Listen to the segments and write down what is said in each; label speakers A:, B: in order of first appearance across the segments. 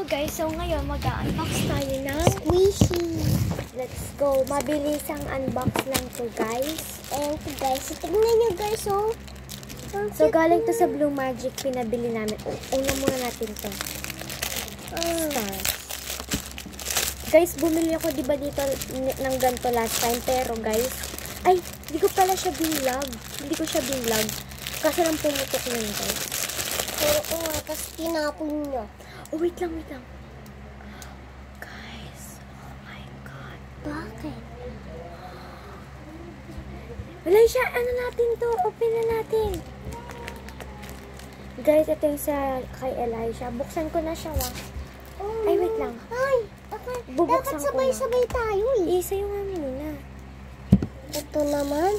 A: Hello guys, so ngayon mag-unbox tayo ng
B: Squishy.
A: Let's go. Mabilisang unbox lang to guys.
B: And guys, tignan nyo guys, oh.
A: So galing to sa Blue Magic, pinabili namin. Una muna natin to. Stars. Guys, bumili ako diba dito ng ganito last time. Pero guys, ay, hindi ko pala siya binlog. Hindi ko siya binlog. Kasi lang pumutok na yun guys.
B: Oo nga, tapos tinapon nyo.
A: Oh, wait lang. Guys, oh my God.
B: Bakit?
A: Wala siya. Ano natin to? Open na natin. Guys, ito yung sa kay Elisha. Buksan ko na siya,
B: Oh,
A: ay, wait lang.
B: Ay, okay.
A: Bubuksan
B: Dapat sabay-sabay tayo eh.
A: Sa'yo nga muna.
B: Ito naman.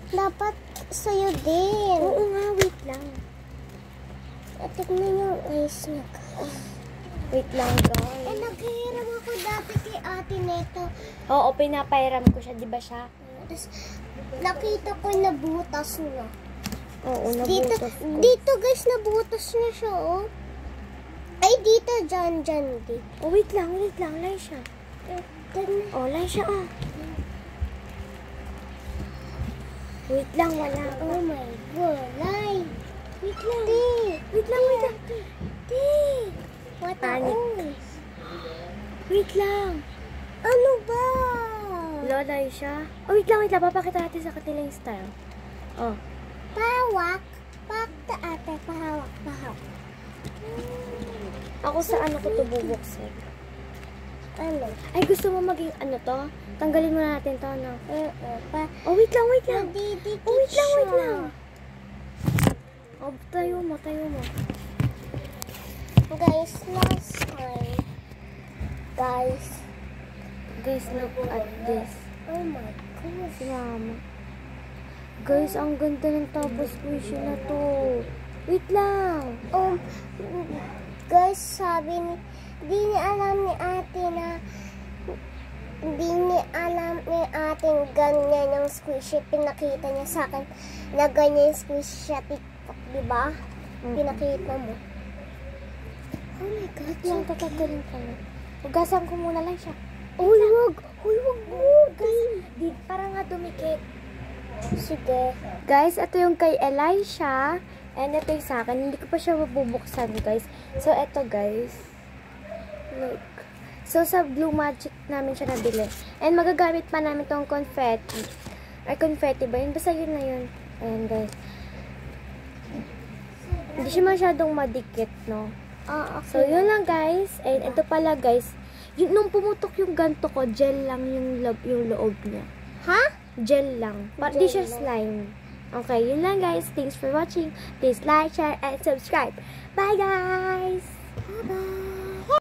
B: Dapat sa'yo din.
A: Oo nga, wait lang.
B: Tignan nyo guys niya.
A: Wait lang, guys.
B: Naghihiram ako dati kay ate neto.
A: Oo, pinapairam ko siya. Di ba siya?
B: Tapos, nakita ko nabutas na.
A: Oo,
B: Dito,
A: nabutas ko.
B: dito guys, nabutas na siya, oh. Ay, dito, dyan, dito.
A: Oh, wait lang. Lai siya. Oh, lai siya, oh. Wait lang, wala.
B: Oh my God, Lai.
A: Wait lang.
B: Wait lang. What
A: Panic. Wait lang.
B: Ano ba?
A: Lai siya. Oh, wait lang. Papakita natin sa kanila yung style. Oh.
B: Pahawak. Pakta ate, pahawak.
A: Ako sa ano ko ito bubuksan.
B: Ano?
A: Ay, gusto mo maging ano to? Tanggalin muna natin to, no?
B: Oh,
A: wait lang.
B: Nadidikit
A: Oh, wait lang.
B: siya.
A: Oh, tayo mo.
B: Guys, last time.
A: Guys, look at this.
B: Oh my gosh.
A: Si Mama. Guys, ang ganda ng tapos squishy na to. Wait lang.
B: Guys, sabi ni, di alam ni ate ganyan yung squishy. Pinakita niya sa akin na ganyan yung squishy sa TikTok, di ba? Pinakita mo. Oh my God.
A: Yung tatagaling pala. Hugasan ko muna lang siya.
B: Uy, wag mo.
A: Para nga dumikit.
B: Sige.
A: Guys, ito yung kay Elisha. And ito yung sa akin. Hindi ko pa siya mabubuksan, guys. So, ito, guys. Look. So, sa Blue Magic namin siya nabili. And magagamit pa namin tong confetti. Ay, confetti ba yun? Basta yun na yun. Ayan, guys. Hindi siya masyadong madikit, no?
B: Okay.
A: So, yun lang, guys. And ito pala, guys. Nung pumutok yung ganto ko, gel lang yung loob niya.
B: Ha?
A: Gel lang. Di siya slime. Okay, yun lang guys. Thanks for watching. Please like, share, and subscribe. Bye guys!
B: Bye-bye!